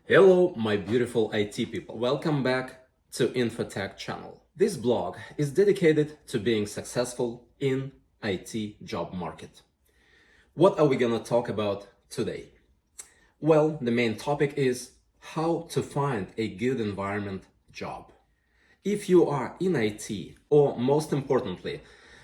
Hello, my beautiful IT people. Welcome back to InfoTek channel. This blog is dedicated to being successful in IT job market. What are we gonna talk about today? Well, the main topic is how to find a good environment job. If you are in IT, or most importantly,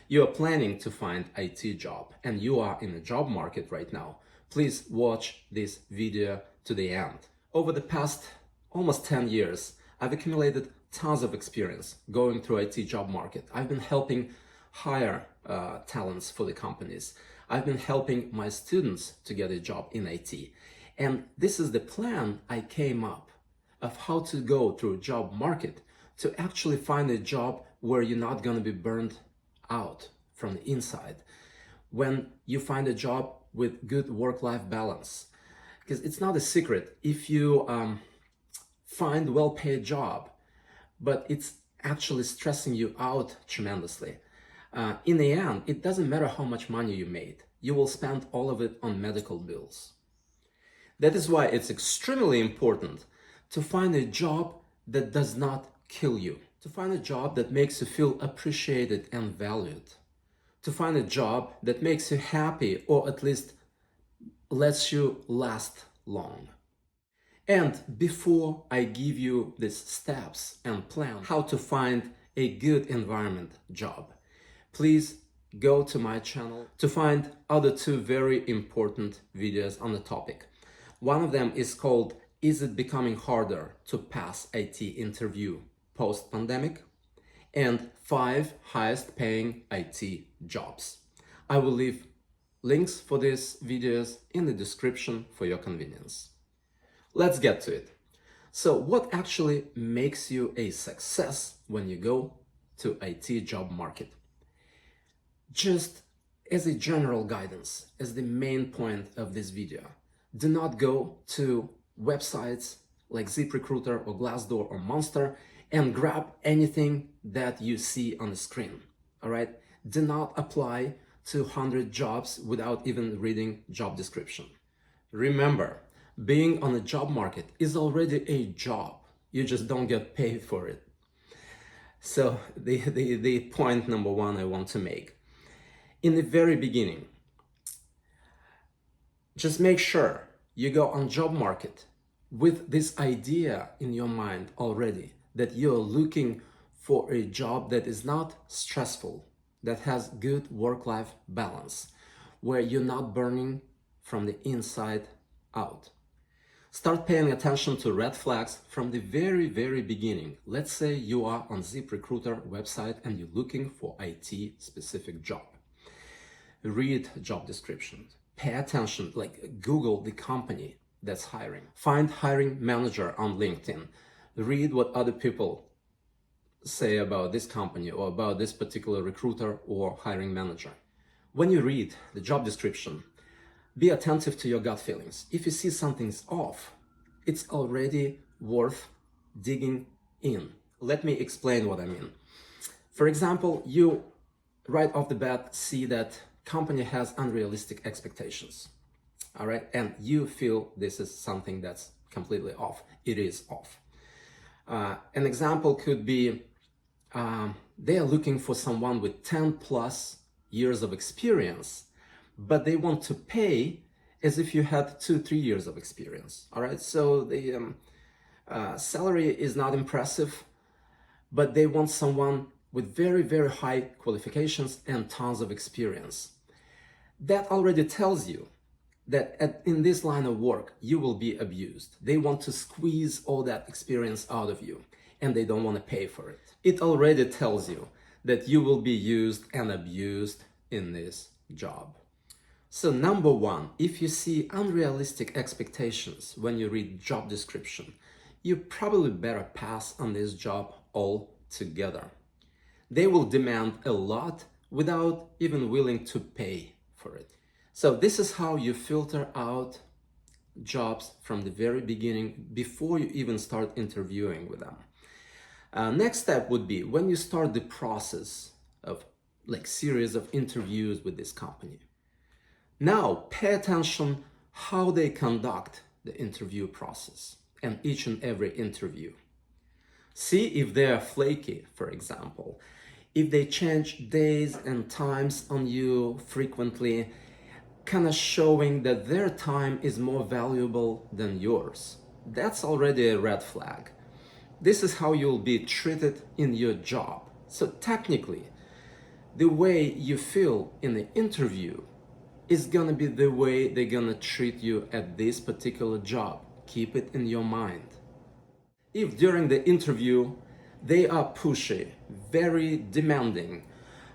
you are planning to find IT job and you are in the job market right now, please watch this video to the end. Over the past almost 10 years, I've accumulated tons of experience going through IT job market. I've been helping hire talents for the companies. I've been helping my students to get a job in IT. And this is the plan I came up of how to go through job market to actually find a job where you're not going to be burned out from the inside. When you find a job with good work-life balance, because it's not a secret if you find well-paid job, but it's actually stressing you out tremendously. In the end, it doesn't matter how much money you made. You will spend all of it on medical bills. That is why it's extremely important to find a job that does not kill you, to find a job that makes you feel appreciated and valued, to find a job that makes you happy or at least lets you last long. And before I give you these steps and plan how to find a good environment job, please go to my channel to find other two very important videos on the topic. One of them is called "Is it becoming harder to pass IT interview post-pandemic?" and 5 highest paying IT jobs. I will leave links for these videos in the description for your convenience. Let's get to it. So what actually makes you a success when you go to IT job market? Just as a general guidance, as the main point of this video, do not go to websites like ZipRecruiter or Glassdoor or Monster and grab anything that you see on the screen, all right? Do not apply to 100 jobs without even reading job description. Remember, being on the job market is already a job. You just don't get paid for it. So the point number one I want to make. In the very beginning, just make sure you go on job market with this idea in your mind already that you're looking for a job that is not stressful, that has good work-life balance, where you're not burning from the inside out. Start paying attention to red flags from the very beginning. Let's say you are on ZipRecruiter website and you're looking for IT specific job. Read job descriptions. Pay attention, like Google the company that's hiring. Find hiring manager on LinkedIn. Read what other people say about this company or about this particular recruiter or hiring manager. When you read the job description, be attentive to your gut feelings. If you see something's off, it's already worth digging in. Let me explain what I mean. For example, you right off the bat see that company has unrealistic expectations, all right? And you feel this is something that's completely off. It is off. An example could be they are looking for someone with 10 plus years of experience, but they want to pay as if you had 2-3 years of experience. All right, so the salary is not impressive, but they want someone with very high qualifications and tons of experience. That already tells you that in this line of work, you will be abused. They want to squeeze all that experience out of you, and they don't want to pay for it. It already tells you that you will be used and abused in this job. So number one, if you see unrealistic expectations when you read job description, you probably better pass on this job altogether. They will demand a lot without even willing to pay for it. So this is how you filter out jobs from the very beginning before you even start interviewing with them. Next step would be when you start the process of like series of interviews with this company. Now pay attention how they conduct the interview process. and each and every interview. See if they are flaky, for example, if they change days and times on you frequently, kind of showing that their time is more valuable than yours. That's already a red flag. This is how you'll be treated in your job. So technically, the way you feel in the interview is gonna be the way they're gonna treat you at this particular job. Keep it in your mind. If during the interview they are pushy, very demanding,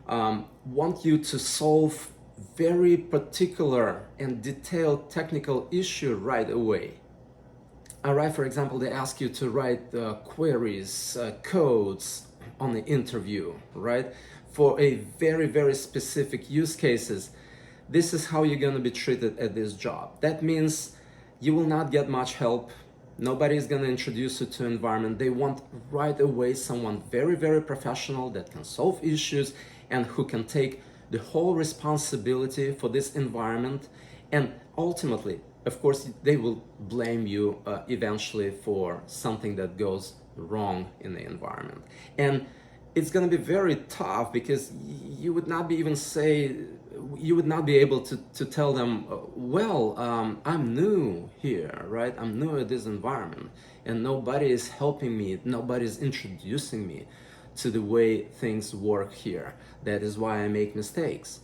want you to solve very particular and detailed technical issue right away. Alright, for example, they ask you to write queries, codes on the interview, right? For a very, very specific use cases. This is how you're gonna be treated at this job. That means you will not get much help. Nobody is gonna introduce you to environment. They want right away someone very, very professional that can solve issues and who can take the whole responsibility for this environment. And ultimately, of course, they will blame you eventually for something that goes wrong in the environment. And it's going to be very tough because you would not be able to tell them, well, I'm new here, right? I'm new at this environment and nobody is helping me. Nobody is introducing me to the way things work here. That is why I make mistakes.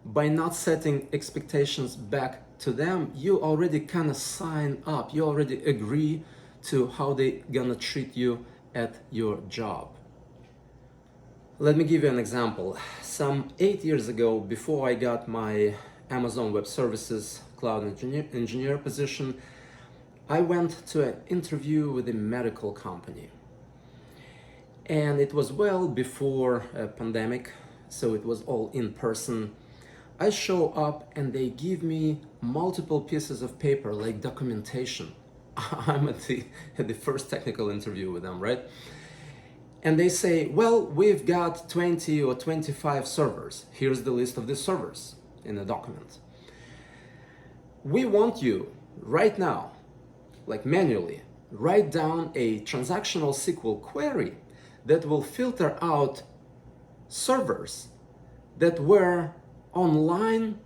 By not setting expectations back to them, you already kind of sign up. You already agree to how they're gonna treat you at your job. Let me give you an example. Some 8 years ago, before I got my Amazon Web Services cloud engineer position, I went to an interview with a medical company. And it was well before a pandemic, so it was all in person. I show up and they give me multiple pieces of paper like documentation. I'm at the first technical interview with them, right? And they say, well, we've got 20 or 25 servers. Here's the list of the servers in a document. We want you right now, like manually, write down a transactional SQL query that will filter out servers that were online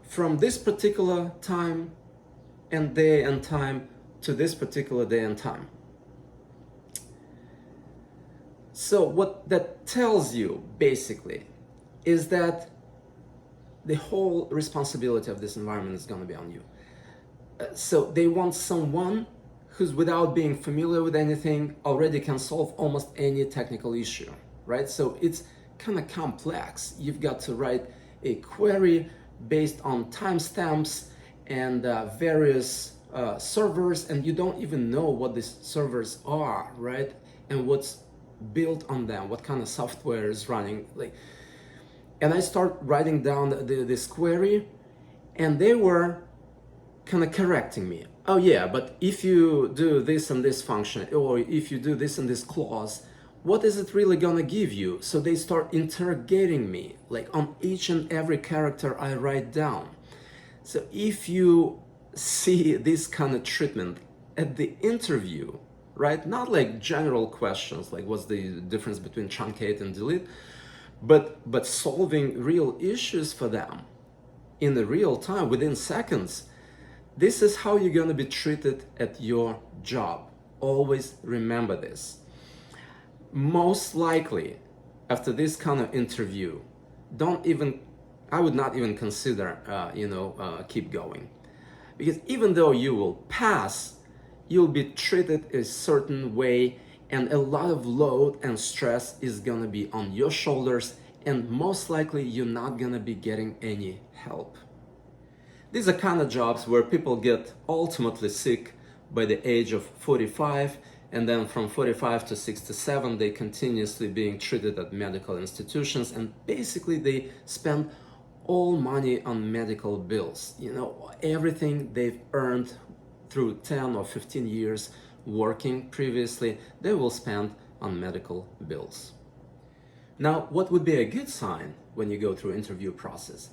from this particular time and day and time to this particular day and time. So what that tells you basically is that the whole responsibility of this environment is going to be on you. So they want someone who's, without being familiar with anything, already can solve almost any technical issue, right? So it's kind of complex. You've got to write a query based on timestamps and various servers, and you don't even know what these servers are, right? And what's built on them, what kind of software is running. And I start writing down this query, and they were kind of correcting me. Oh yeah, but if you do this and this function, or if you do this and this clause, what is it really gonna give you? So they start interrogating me, like on each and every character I write down. So if you see this kind of treatment at the interview, right? Not like general questions, like what's the difference between truncate and delete, but solving real issues for them in the real time, within seconds. This is how you're gonna be treated at your job. Always remember this. Most likely, after this kind of interview, I would not even consider, keep going. Because even though you will pass, you'll be treated a certain way, and a lot of load and stress is gonna be on your shoulders, and most likely you're not gonna be getting any help. These are kind of jobs where people get ultimately sick by the age of 45, and then from 45 to 67, they continuously being treated at medical institutions, and basically they spend all money on medical bills. Everything they've earned through 10 or 15 years working previously, they will spend on medical bills. Now, what would be a good sign when you go through interview process?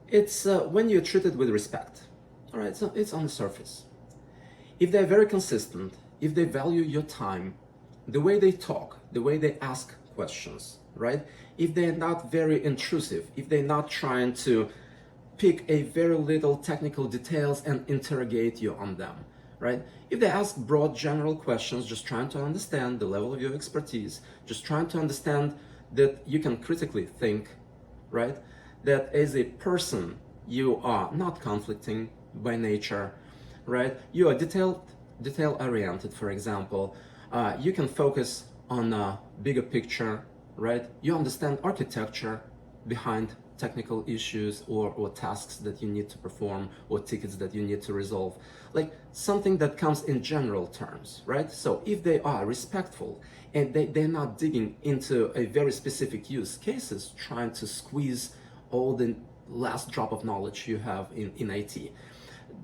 It's when you're treated with respect. All right, so it's on the surface. If they're very consistent, if they value your time, the way they talk, the way they ask questions, right? If they're not very intrusive, if they're not trying to pick a very little technical details and interrogate you on them, right? If they ask broad general questions, just trying to understand the level of your expertise, just trying to understand that you can critically think, right? That as a person, you are not conflicting by nature, right? You are detail oriented, for example. You can focus on a bigger picture, right? You understand architecture behind technical issues or tasks that you need to perform or tickets that you need to resolve, like something that comes in general terms, right? So if they are respectful and they're not digging into a very specific use cases, trying to squeeze all the last drop of knowledge you have in IT,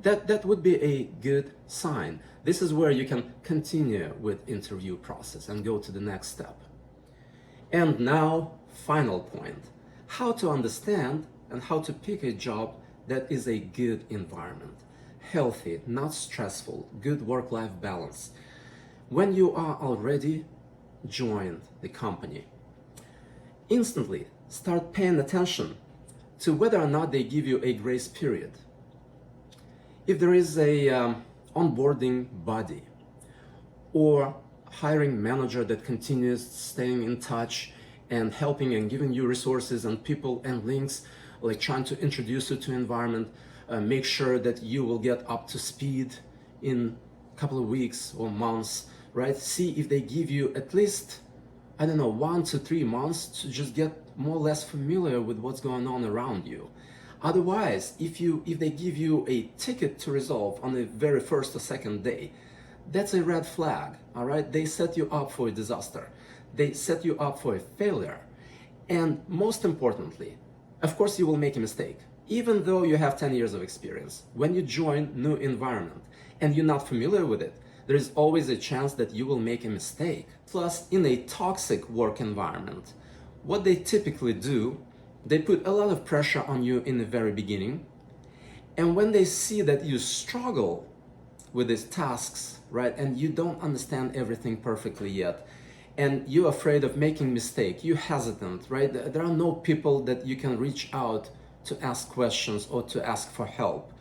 that would be a good sign. This is where you can continue with interview process and go to the next step. And now, final point, how to understand and how to pick a job that is a good environment, healthy, not stressful, good work-life balance. When you are already joined the company, instantly start paying attention to whether or not they give you a grace period. If there is a onboarding body or hiring manager that continues staying in touch and helping and giving you resources and people and links, like trying to introduce you to environment, make sure that you will get up to speed in a couple of weeks or months, right? See if they give you at least, I don't know, 1 to 3 months to just get more or less familiar with what's going on around you. Otherwise, if they give you a ticket to resolve on the very first or second day, that's a red flag, all right? They set you up for a disaster. They set you up for a failure. And most importantly, of course you will make a mistake. Even though you have 10 years of experience, when you join new environment and you're not familiar with it, there is always a chance that you will make a mistake. Plus, in a toxic work environment, what they typically do, they put a lot of pressure on you in the very beginning. And when they see that you struggle with these tasks, right, and you don't understand everything perfectly yet, and you're afraid of making mistake, you're hesitant, right? There are no people that you can reach out to ask questions or to ask for help.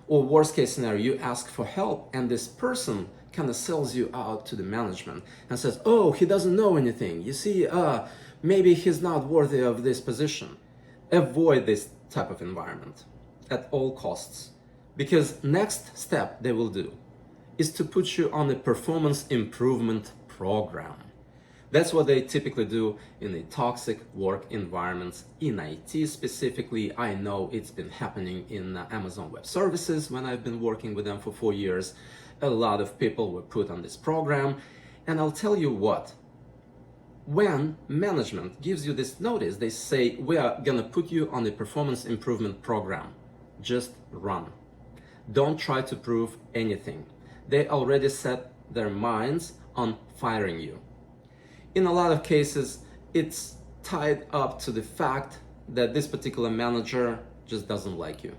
Or worst case scenario, you ask for help and this person kind of sells you out to the management and says, oh, he doesn't know anything. You see, maybe he's not worthy of this position. Avoid this type of environment at all costs, because next step they will do is to put you on a performance improvement program. That's what they typically do in the toxic work environments in IT specifically. I know it's been happening in Amazon Web Services when I've been working with them for 4 years. A lot of people were put on this program. And I'll tell you what, when management gives you this notice, they say, we are gonna put you on a performance improvement program. Just run. Don't try to prove anything. They already set their minds on firing you. In a lot of cases, it's tied up to the fact that this particular manager just doesn't like you.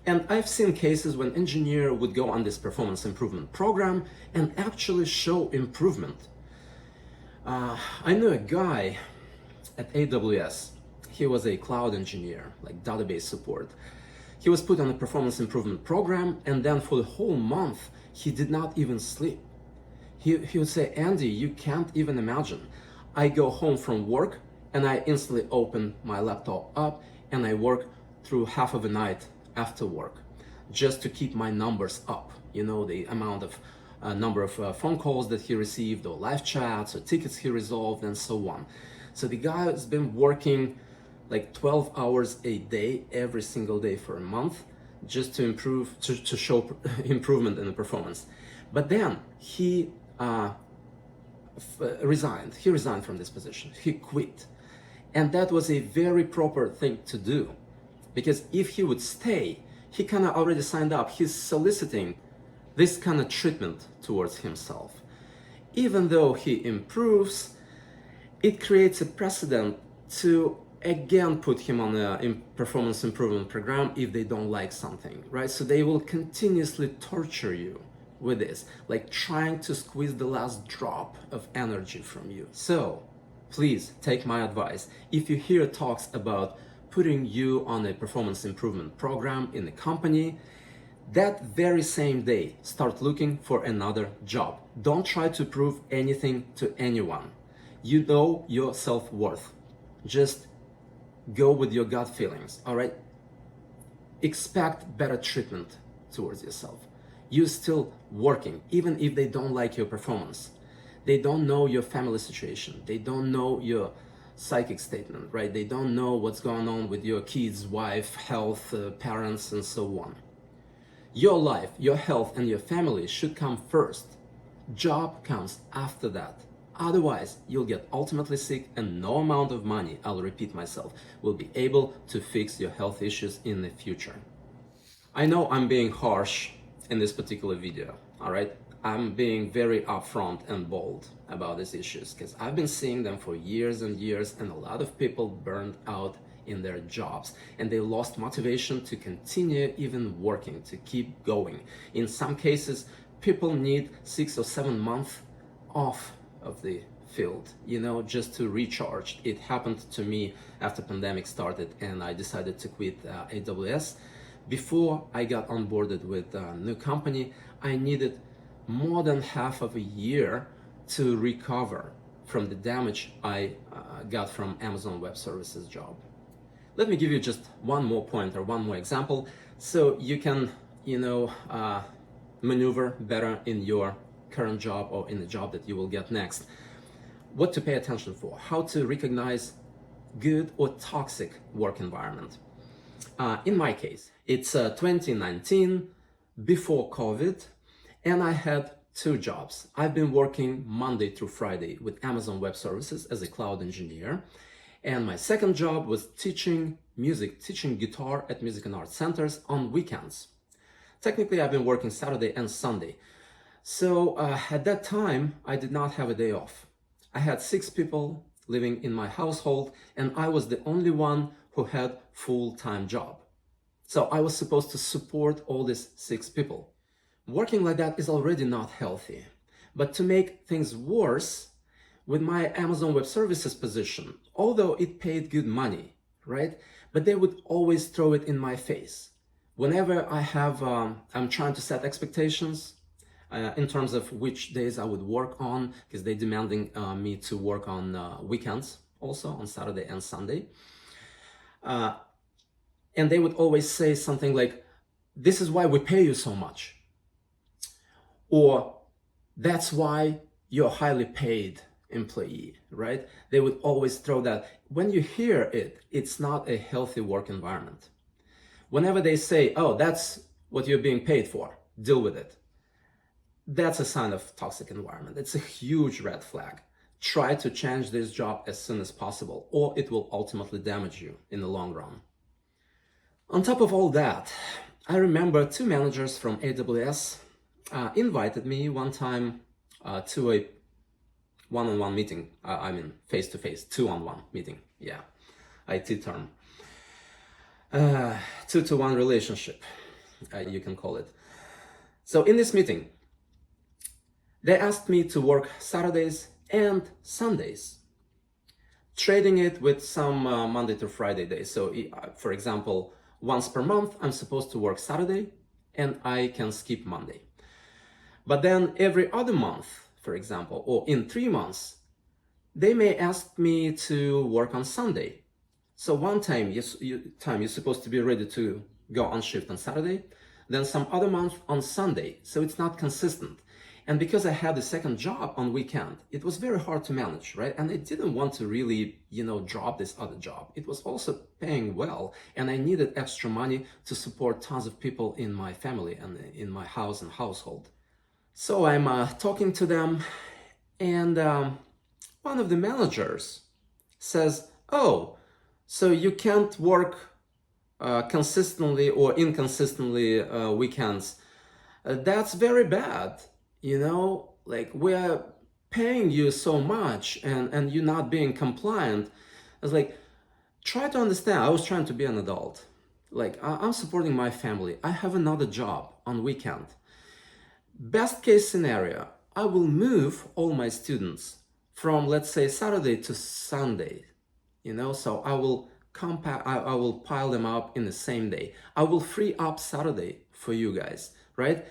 And I've seen cases when engineer would go on this performance improvement program and actually show improvement. I knew a guy at AWS. He was a cloud engineer, like database support. He was put on a performance improvement program, and then for the whole month, he did not even sleep. He would say, Andy, you can't even imagine. I go home from work and I instantly open my laptop up and I work through half of the night after work just to keep my numbers up. You know, the amount of number of phone calls that he received or live chats or tickets he resolved and so on. So the guy has been working like 12 hours a day every single day for a month just to improve, to show improvement in the performance. But then he resigned. He resigned from this position. He quit. And that was a very proper thing to do. Because if he would stay, he kind of already signed up. He's soliciting this kind of treatment towards himself. Even though he improves, it creates a precedent to again put him on a performance improvement program if they don't like something, right? So they will continuously torture you with this, like trying to squeeze the last drop of energy from you. So please take my advice. If you hear talks about putting you on a performance improvement program in a company, that very same day, start looking for another job. Don't try to prove anything to anyone. You know your self-worth. Just go with your gut feelings, all right? Expect better treatment towards yourself. You're still working, even if they don't like your performance. They don't know your family situation. They don't know your psychic statement, right? They don't know what's going on with your kids, wife, health, parents, and so on. Your life, your health, and your family should come first. Job comes after that. Otherwise, you'll get ultimately sick, and no amount of money, I'll repeat myself, will be able to fix your health issues in the future. I know I'm being harsh in this particular video, all right? I'm being very upfront and bold about these issues because I've been seeing them for years and years, and a lot of people burned out in their jobs and they lost motivation to continue even working, to keep going. In some cases, people need 6 or 7 months off of the field, just to recharge. It happened to me after pandemic started and I decided to quit AWS. Before I got onboarded with a new company, I needed more than half of a year to recover from the damage I got from Amazon Web Services job. Let me give you just one more point or one more example so you can, maneuver better in your current job or in the job that you will get next. What to pay attention for, how to recognize good or toxic work environment. In my case, it's 2019, before COVID, and I had 2 jobs. I've been working Monday through Friday with Amazon Web Services as a cloud engineer. And my second job was teaching music, teaching guitar at music and art centers on weekends. Technically, I've been working Saturday and Sunday. So at that time, I did not have a day off. I had 6 people living in my household, and I was the only one who had full-time job. So I was supposed to support all these 6 people. Working like that is already not healthy. But to make things worse, with my Amazon Web Services position, although it paid good money, right? But they would always throw it in my face. Whenever I'm trying to set expectations in terms of which days I would work on, because they're demanding me to work on weekends, also on Saturday and Sunday. And they would always say something like, "This is why we pay you so much." Or, "That's why you're highly paid employee," right? They would always throw that. When you hear it, it's not a healthy work environment. Whenever they say, "Oh, that's what you're being paid for, deal with it," that's a sign of toxic environment. It's a huge red flag. Try to change this job as soon as possible, or it will ultimately damage you in the long run. On top of all that, I remember 2 managers from AWS invited me one time to a one-on-one meeting. Face-to-face, 2-on-1 meeting. Yeah, IT term. 2-to-1 relationship, you can call it. So in this meeting, they asked me to work Saturdays and Sundays, trading it with some Monday to Friday days. So for example, once per month, I'm supposed to work Saturday and I can skip Monday. But then every other month, for example, or in 3 months, they may ask me to work on Sunday. So one time you're supposed to be ready to go on shift on Saturday, then some other month on Sunday. So it's not consistent. And because I had a second job on weekend, it was very hard to manage, right? And I didn't want to really, drop this other job. It was also paying well, and I needed extra money to support tons of people in my family and in my house and household. So I'm talking to them, and one of the managers says, "Oh, so you can't work consistently or inconsistently weekends. That's very bad. Like we're paying you so much and you're not being compliant." I was like, Try to understand, I was trying to be an adult. Like, I'm supporting my family. I have another job on weekend. Best case scenario, I will move all my students from, let's say, Saturday to Sunday, so I will I will pile them up in the same day. I will free up Saturday for you guys, right?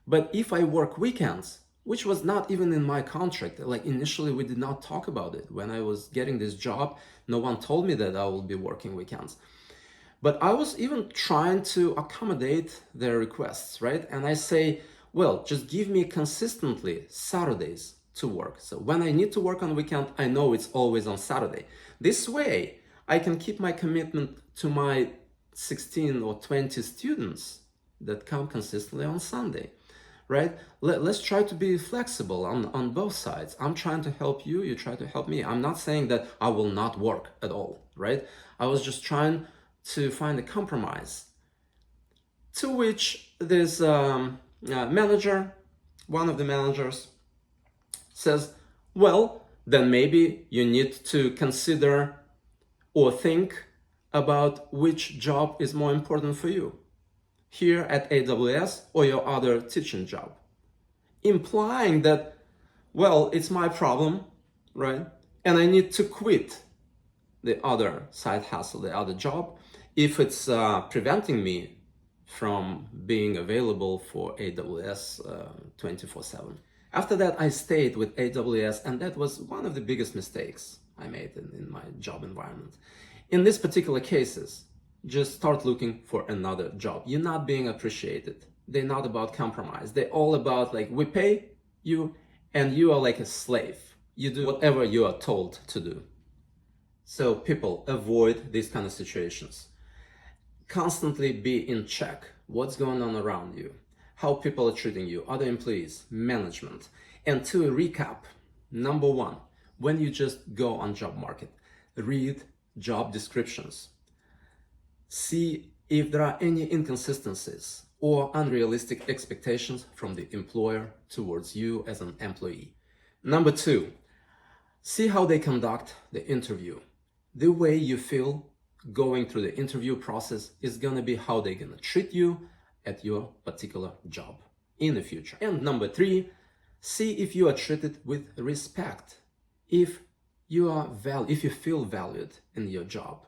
But if I work weekends, which was not even in my contract, like initially we did not talk about it. When I was getting this job, no one told me that I will be working weekends. But I was even trying to accommodate their requests, right? And I say, well, just give me consistently Saturdays to work. So when I need to work on weekend, I know it's always on Saturday. This way, I can keep my commitment to my 16 or 20 students that come consistently on Sunday, right? Let's try to be flexible on both sides. I'm trying to help you, you try to help me. I'm not saying that I will not work at all, right? I was just trying to find a compromise. To which this manager, one of the managers, says, well, then maybe you need to consider or think about which job is more important for you, here at AWS or your other teaching job. Implying that, well, it's my problem, right? And I need to quit the other side hustle, the other job, if it's preventing me from being available for AWS 24/7. After that, I stayed with AWS, and that was one of the biggest mistakes I made in my job environment. In these particular cases, just start looking for another job. You're not being appreciated. They're not about compromise. They're all about, like, we pay you and you are like a slave. You do whatever you are told to do. So people, avoid these kind of situations. Constantly be in check. What's going on around you? How people are treating you, other employees, management. And to recap, number one, when you just go on job market, read job descriptions. See if there are any inconsistencies or unrealistic expectations from the employer towards you as an employee. Number two, see how they conduct the interview. The way you feel going through the interview process is gonna be how they're gonna treat you at your particular job in the future. And number three, see if you are treated with respect. If you feel valued in your job.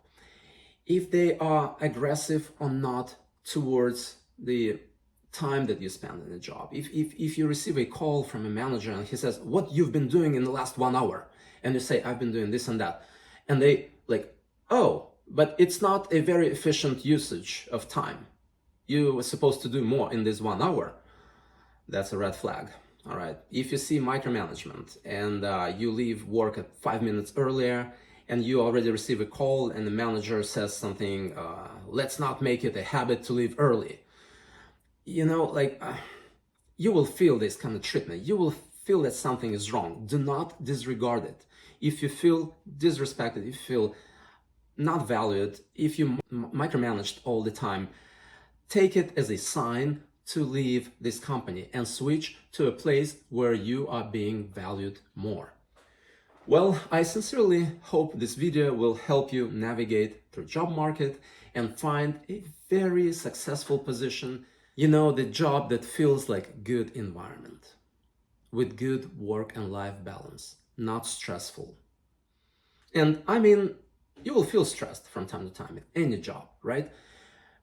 If they are aggressive or not towards the time that you spend in the job. If you receive a call from a manager and he says, what you've been doing in the last 1 hour, and you say, I've been doing this and that, and they like, oh, but it's not a very efficient usage of time. You were supposed to do more in this 1 hour. That's a red flag. All right. If you see micromanagement and you leave work at 5 minutes earlier and you already receive a call and the manager says something, let's not make it a habit to leave early. You will feel this kind of treatment. You will feel that something is wrong. Do not disregard it. If you feel disrespected, if you feel not valued, if you micromanaged all the time, take it as a sign to leave this company and switch to a place where you are being valued more. Well, I sincerely hope this video will help you navigate through job market and find a very successful position, the job that feels like a good environment with good work and life balance, not stressful. And I mean, you will feel stressed from time to time in any job, right?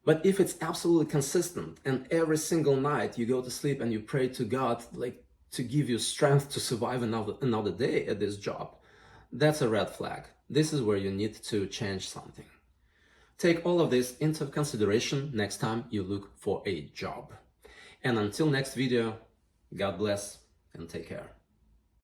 But if it's absolutely consistent and every single night you go to sleep and you pray to God, like, to give you strength to survive another day at this job, that's a red flag. This is where you need to change something. Take all of this into consideration next time you look for a job. And until next video, God bless and take care.